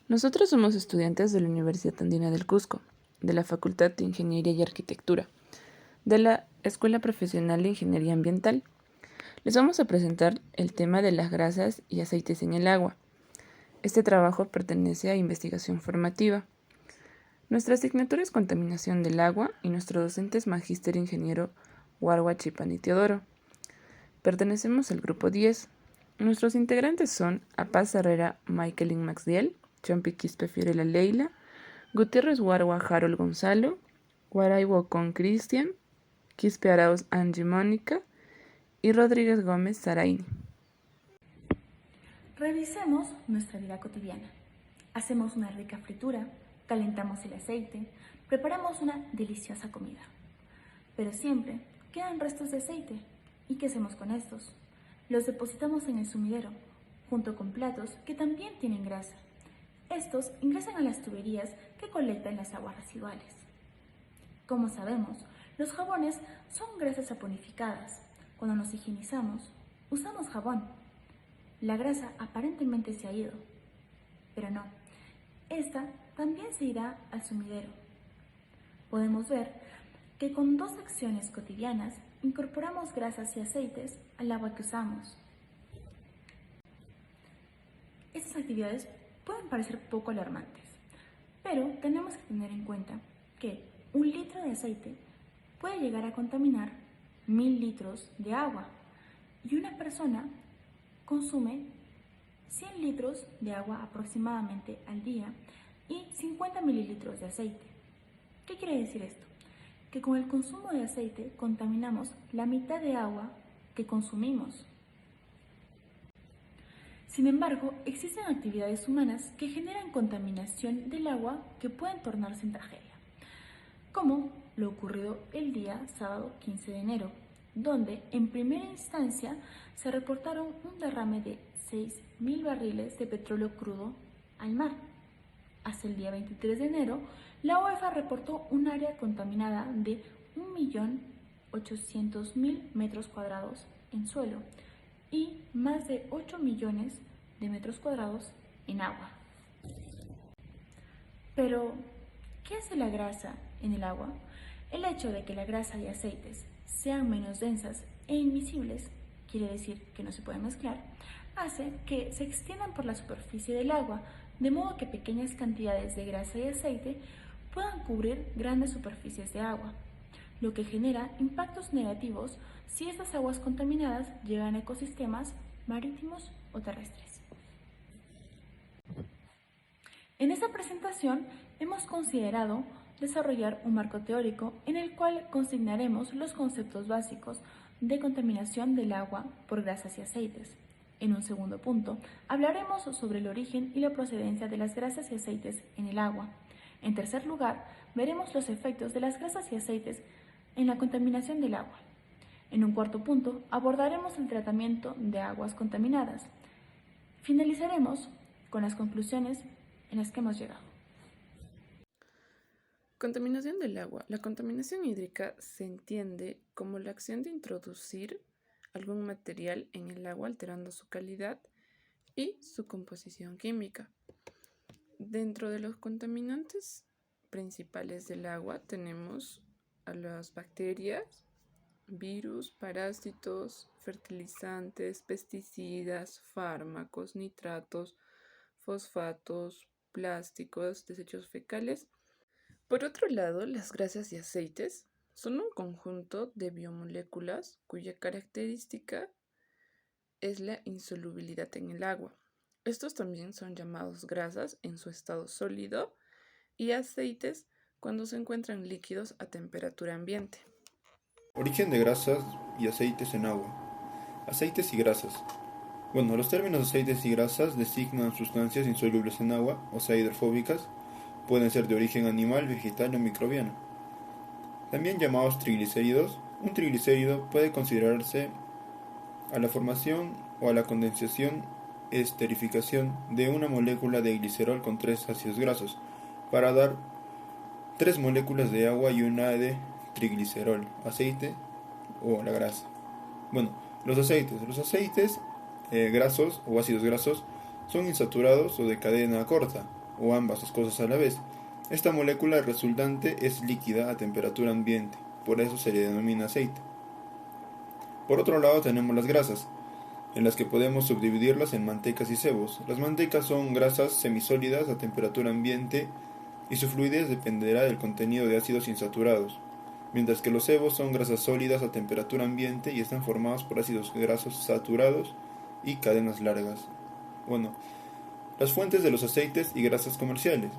Nosotros somos estudiantes de la Universidad Andina del Cusco, de la Facultad de Ingeniería y Arquitectura, de la Escuela Profesional de Ingeniería Ambiental. Les vamos a presentar el tema de las grasas y aceites en el agua. Este trabajo pertenece a investigación formativa. Nuestra asignatura es Contaminación del Agua y nuestro docente es Magíster Ingeniero Warwa Chipani Teodoro. Pertenecemos al grupo 10. Nuestros integrantes son Apaz Herrera Michaelin Maxdiel, Chompi Quispe Fiorella Leila, Gutiérrez Warwa Harold Gonzalo, Guaray Wocón Cristian, Quispe Arauz Angie Mónica y Rodríguez Gómez Saraini. Revisemos nuestra vida cotidiana. Hacemos una rica fritura, calentamos el aceite, preparamos una deliciosa comida. Pero siempre quedan restos de aceite. ¿Y qué hacemos con estos? Los depositamos en el sumidero, junto con platos que también tienen grasa. Estos ingresan a las tuberías que colectan las aguas residuales. Como sabemos, los jabones son grasas saponificadas. Cuando nos higienizamos, usamos jabón. La grasa aparentemente se ha ido, pero no. Esta también se irá al sumidero. Podemos ver que con dos acciones cotidianas incorporamos grasas y aceites al agua que usamos. Estas actividades pueden parecer poco alarmantes, pero tenemos que tener en cuenta que 1 litro de aceite puede llegar a contaminar 1000 litros de agua y una persona consume 100 litros de agua aproximadamente al día y 50 mililitros de aceite. ¿Qué quiere decir esto? Que con el consumo de aceite contaminamos la mitad de agua que consumimos. Sin embargo, existen actividades humanas que generan contaminación del agua que pueden tornarse en tragedia, como lo ocurrido el día sábado 15 de enero, donde en primera instancia se reportaron un derrame de 6.000 barriles de petróleo crudo al mar. Hasta el día 23 de enero, la UEFA reportó un área contaminada de 1.800.000 metros cuadrados en suelo y más de 8 millones de metros cuadrados en agua. Pero, ¿qué hace la grasa en el agua? El hecho de que la grasa y aceites sean menos densas e invisibles, quiere decir que no se pueden mezclar, hace que se extiendan por la superficie del agua, de modo que pequeñas cantidades de grasa y aceite puedan cubrir grandes superficies de agua, lo que genera impactos negativos si estas aguas contaminadas llegan a ecosistemas marítimos o terrestres. En esta presentación hemos considerado desarrollar un marco teórico en el cual consignaremos los conceptos básicos de contaminación del agua por grasas y aceites. En un segundo punto, hablaremos sobre el origen y la procedencia de las grasas y aceites en el agua. En tercer lugar, veremos los efectos de las grasas y aceites en la contaminación del agua. En un cuarto punto, abordaremos el tratamiento de aguas contaminadas. Finalizaremos con las conclusiones en las que hemos llegado. Contaminación del agua. La contaminación hídrica se entiende como la acción de introducir algún material en el agua alterando su calidad y su composición química. Dentro de los contaminantes principales del agua tenemos a las bacterias, virus, parásitos, fertilizantes, pesticidas, fármacos, nitratos, fosfatos, plásticos, desechos fecales. Por otro lado, las grasas y aceites son un conjunto de biomoléculas cuya característica es la insolubilidad en el agua. Estos también son llamados grasas en su estado sólido y aceites cuando se encuentran líquidos a temperatura ambiente. Origen de grasas y aceites en agua. Aceites y grasas. Los términos aceites y grasas designan sustancias insolubles en agua, o sea, hidrofóbicas. Pueden ser de origen animal, vegetal o microbiano. También llamados triglicéridos. Un triglicérido puede considerarse a la formación o a la condensación esterificación de una molécula de glicerol con 3 ácidos grasos para dar 3 moléculas de agua y una de triglicerol, aceite o la grasa. Los aceites grasos o ácidos grasos son insaturados o de cadena corta, o ambas las cosas a la vez. Esta molécula resultante es líquida a temperatura ambiente, por eso se le denomina aceite. Por otro lado tenemos las grasas, en las que podemos subdividirlas en mantecas y sebos. Las mantecas son grasas semisólidas a temperatura ambiente y su fluidez dependerá del contenido de ácidos insaturados, mientras que los sebos son grasas sólidas a temperatura ambiente y están formados por ácidos grasos saturados y cadenas largas. Bueno, las fuentes de los aceites y grasas comerciales.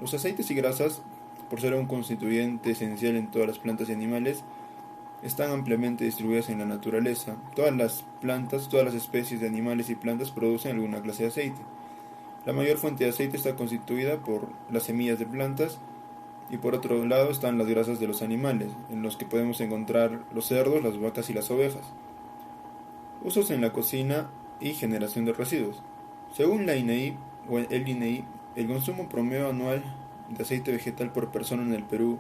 Los aceites y grasas, por ser un constituyente esencial en todas las plantas y animales, están ampliamente distribuidas en la naturaleza. Todas las plantas, todas las especies de animales y plantas producen alguna clase de aceite. La mayor fuente de aceite está constituida por las semillas de plantas y por otro lado están las grasas de los animales, en los que podemos encontrar los cerdos, las vacas y las ovejas. Usos en la cocina y generación de residuos. Según la INEI, o el INEI, el consumo promedio anual de aceite vegetal por persona en el Perú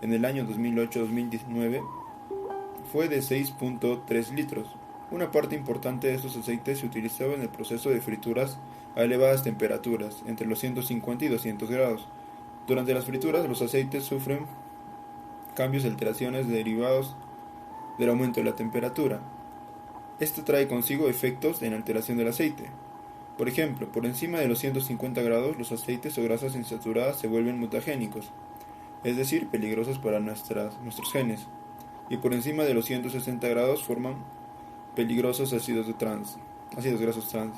en el año 2008-2019 fue de 6.3 litros. Una parte importante de estos aceites se utilizaba en el proceso de frituras a elevadas temperaturas, entre los 150 y 200 grados. Durante las frituras, los aceites sufren cambios y alteraciones derivados del aumento de la temperatura. Esto trae consigo efectos en alteración del aceite. Por ejemplo, por encima de los 150 grados, los aceites o grasas insaturadas se vuelven mutagénicos, es decir, peligrosos para nuestros genes, y por encima de los 160 grados forman peligrosos ácidos grasos trans.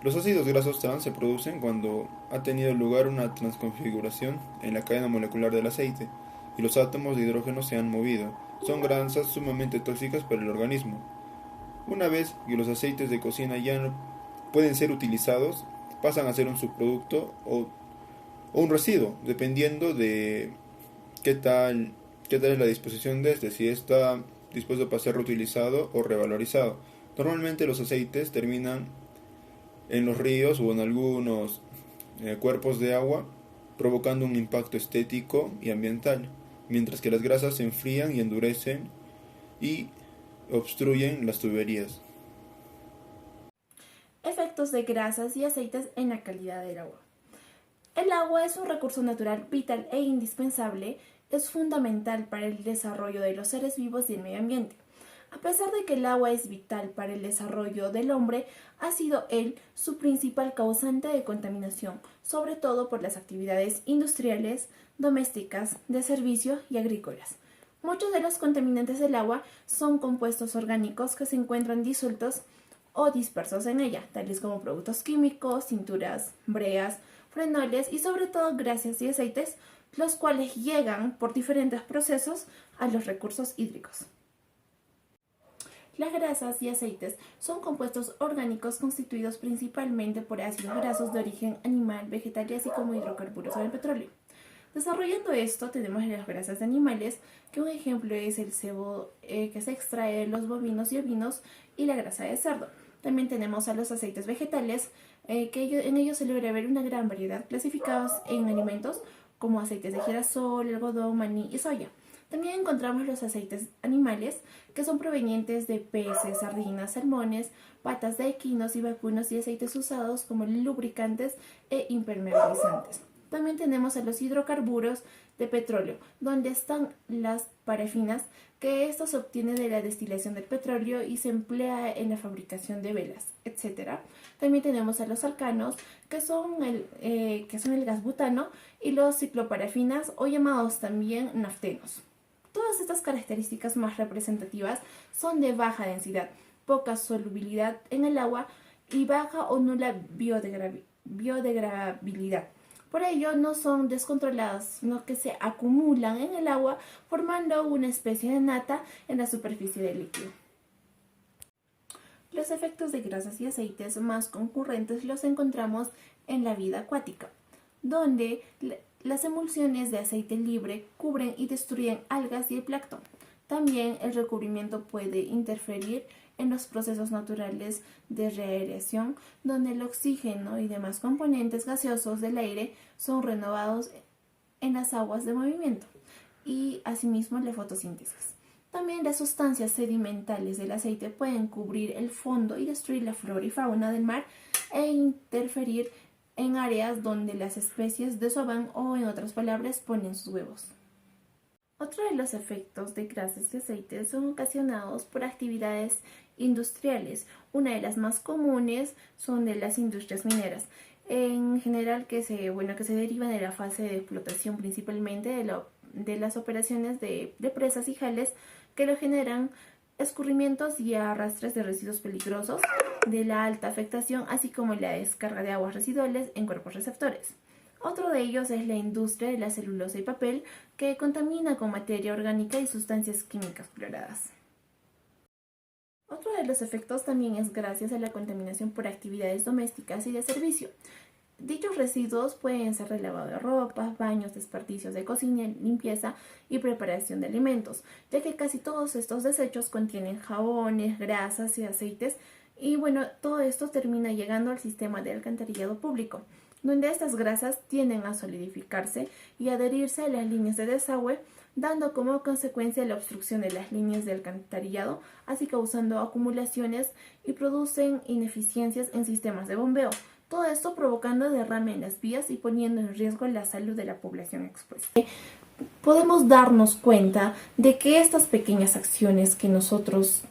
Los ácidos grasos trans se producen cuando ha tenido lugar una transconfiguración en la cadena molecular del aceite y los átomos de hidrógeno se han movido. Son grasas sumamente tóxicas para el organismo. Una vez que los aceites de cocina ya no pueden ser utilizados, pasan a ser un subproducto o un residuo, dependiendo de qué tal es la disposición de este, si está dispuesto para ser reutilizado o revalorizado. Normalmente los aceites terminan en los ríos o en algunos cuerpos de agua, provocando un impacto estético y ambiental, mientras que las grasas se enfrían y endurecen y obstruyen las tuberías. Efectos de grasas y aceites en la calidad del agua. El agua es un recurso natural vital e indispensable, es fundamental para el desarrollo de los seres vivos y el medio ambiente. A pesar de que el agua es vital para el desarrollo del hombre, ha sido él su principal causante de contaminación, sobre todo por las actividades industriales, domésticas, de servicio y agrícolas. Muchos de los contaminantes del agua son compuestos orgánicos que se encuentran disueltos o dispersos en ella, tales como productos químicos, tinturas, breas, frenoles y sobre todo grasas y aceites, los cuales llegan por diferentes procesos a los recursos hídricos. Las grasas y aceites son compuestos orgánicos constituidos principalmente por ácidos grasos de origen animal, vegetal y así como hidrocarburos del petróleo. Desarrollando esto tenemos las grasas de animales, que un ejemplo es el sebo que se extrae de los bovinos y ovinos y la grasa de cerdo. También tenemos a los aceites vegetales, en ellos se logra ver una gran variedad clasificados en alimentos como aceites de girasol, algodón, maní y soya. También encontramos los aceites animales, que son provenientes de peces, sardinas, salmones, patas de equinos y vacunos y aceites usados como lubricantes e impermeabilizantes. También tenemos a los hidrocarburos de petróleo, donde están las parafinas, que esto se obtiene de la destilación del petróleo y se emplea en la fabricación de velas, etc. También tenemos a los alcanos, que son el gas butano, y los cicloparafinas, o llamados también naftenos. Todas estas características más representativas son de baja densidad, poca solubilidad en el agua y baja o nula biodegradabilidad. Por ello no son descontroladas, sino que se acumulan en el agua formando una especie de nata en la superficie del líquido. Los efectos de grasas y aceites más concurrentes los encontramos en la vida acuática, donde las emulsiones de aceite libre cubren y destruyen algas y el plancton. También el recubrimiento puede interferir en los procesos naturales de reaeración, donde el oxígeno y demás componentes gaseosos del aire son renovados en las aguas de movimiento y asimismo la fotosíntesis. También las sustancias sedimentales del aceite pueden cubrir el fondo y destruir la flora y fauna del mar e interferir en áreas donde las especies desovan o, en otras palabras, ponen sus huevos. Otro de los efectos de grasas y aceites son ocasionados por actividades industriales. Una de las más comunes son de las industrias mineras, en general que se derivan de la fase de explotación principalmente de las operaciones de presas y jales que lo generan escurrimientos y arrastres de residuos peligrosos, de la alta afectación, así como la descarga de aguas residuales en cuerpos receptores. Otro de ellos es la industria de la celulosa y papel, que contamina con materia orgánica y sustancias químicas cloradas. Otro de los efectos también es gracias a la contaminación por actividades domésticas y de servicio. Dichos residuos pueden ser de lavado de ropa, baños, desperdicios de cocina, limpieza y preparación de alimentos, ya que casi todos estos desechos contienen jabones, grasas y aceites, y todo esto termina llegando al sistema de alcantarillado público, donde estas grasas tienden a solidificarse y adherirse a las líneas de desagüe, dando como consecuencia la obstrucción de las líneas de alcantarillado, así causando acumulaciones y producen ineficiencias en sistemas de bombeo. Todo esto provocando derrame en las vías y poniendo en riesgo la salud de la población expuesta. Podemos darnos cuenta de que estas pequeñas acciones que nosotros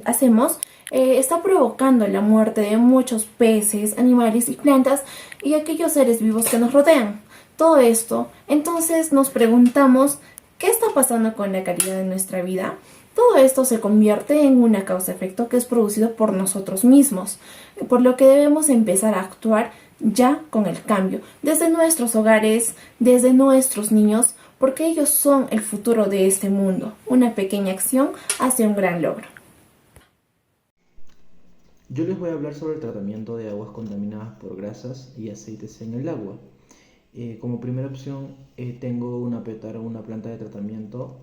hacemos está provocando la muerte de muchos peces, animales y plantas y aquellos seres vivos que nos rodean. Todo esto, entonces nos preguntamos, ¿qué está pasando con la calidad de nuestra vida? Todo esto se convierte en una causa-efecto que es producido por nosotros mismos, por lo que debemos empezar a actuar ya con el cambio, desde nuestros hogares, desde nuestros niños, porque ellos son el futuro de este mundo. Una pequeña acción hace un gran logro. Yo les voy a hablar sobre el tratamiento de aguas contaminadas por grasas y aceites en el agua. Como primera opción tengo una PETAR, una planta de tratamiento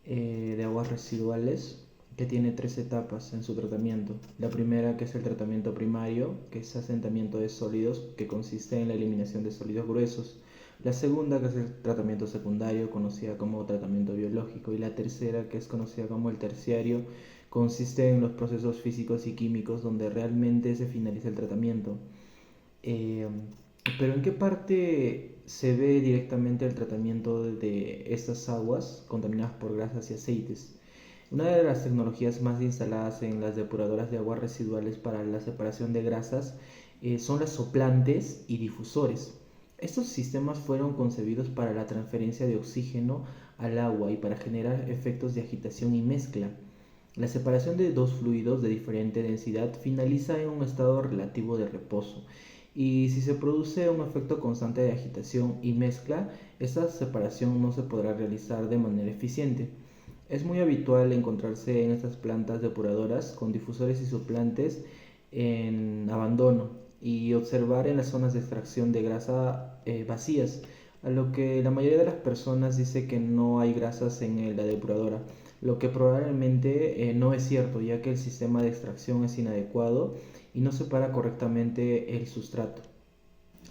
de aguas residuales que tiene tres etapas en su tratamiento. La primera, que es el tratamiento primario, que es asentamiento de sólidos, que consiste en la eliminación de sólidos gruesos. La segunda, que es el tratamiento secundario, conocida como tratamiento biológico. Y la tercera, que es conocida como el terciario, consiste en los procesos físicos y químicos donde realmente se finaliza el tratamiento. Eh, pero ¿en qué parte se ve directamente el tratamiento de estas aguas contaminadas por grasas y aceites? Una de las tecnologías más instaladas en las depuradoras de aguas residuales para la separación de grasas son las soplantes y difusores. Estos sistemas fueron concebidos para la transferencia de oxígeno al agua y para generar efectos de agitación y mezcla. La separación de dos fluidos de diferente densidad finaliza en un estado relativo de reposo, y si se produce un efecto constante de agitación y mezcla, esta separación no se podrá realizar de manera eficiente. Es muy habitual encontrarse en estas plantas depuradoras con difusores y suplantes en abandono y observar en las zonas de extracción de grasa vacías, a lo que la mayoría de las personas dice que no hay grasas en la depuradora, lo que probablemente no es cierto, ya que el sistema de extracción es inadecuado y no separa correctamente el sustrato.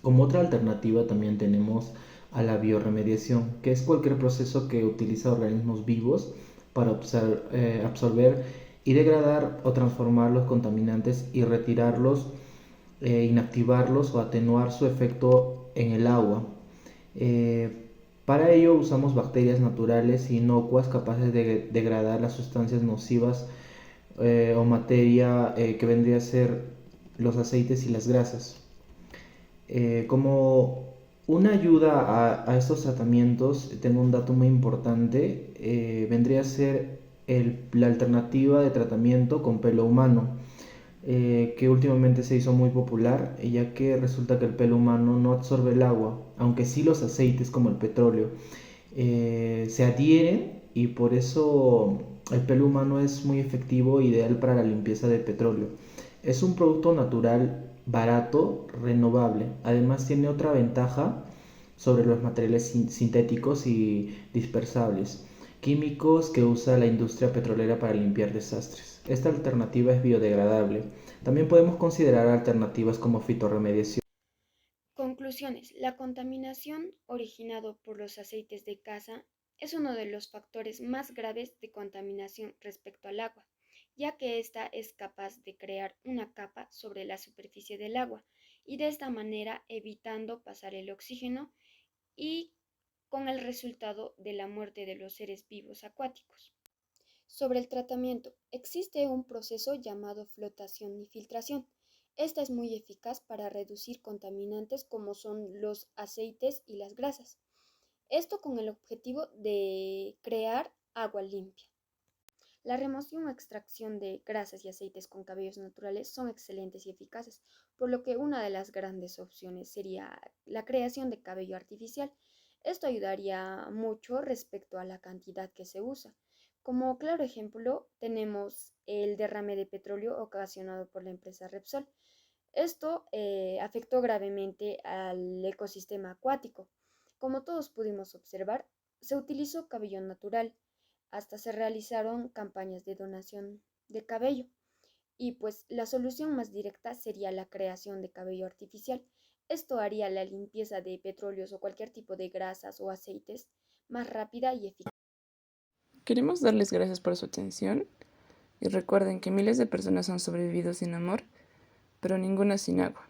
Como otra alternativa también tenemos a la bioremediación, que es cualquier proceso que utiliza organismos vivos para absorber y degradar o transformar los contaminantes y retirarlos, inactivarlos o atenuar su efecto en el agua. Para ello usamos bacterias naturales inocuas capaces de degradar las sustancias nocivas o materia que vendría a ser los aceites y las grasas. Como una ayuda a estos tratamientos, tengo un dato muy importante, vendría a ser la alternativa de tratamiento con pelo humano, que últimamente se hizo muy popular, ya que resulta que el pelo humano no absorbe el agua, aunque sí los aceites como el petróleo se adhieren, y por eso el pelo humano es muy efectivo e ideal para la limpieza de petróleo. Es un producto natural, barato, renovable. Además tiene otra ventaja sobre los materiales sintéticos y dispersables, químicos que usa la industria petrolera para limpiar desastres. Esta alternativa es biodegradable. También podemos considerar alternativas como fitorremediación. Conclusiones. La contaminación originada por los aceites de caza es uno de los factores más graves de contaminación respecto al agua, ya que ésta es capaz de crear una capa sobre la superficie del agua y de esta manera evitando pasar el oxígeno y con el resultado de la muerte de los seres vivos acuáticos. Sobre el tratamiento, existe un proceso llamado flotación y filtración. Esta es muy eficaz para reducir contaminantes como son los aceites y las grasas. Esto con el objetivo de crear agua limpia. La remoción o extracción de grasas y aceites con cabellos naturales son excelentes y eficaces, por lo que una de las grandes opciones sería la creación de cabello artificial. Esto ayudaría mucho respecto a la cantidad que se usa. Como claro ejemplo, tenemos el derrame de petróleo ocasionado por la empresa Repsol. Esto afectó gravemente al ecosistema acuático. Como todos pudimos observar, se utilizó cabello natural, hasta se realizaron campañas de donación de cabello. Y pues la solución más directa sería la creación de cabello artificial. Esto haría la limpieza de petróleos o cualquier tipo de grasas o aceites más rápida y eficaz. Queremos darles gracias por su atención y recuerden que miles de personas han sobrevivido sin amor, pero ninguna sin agua.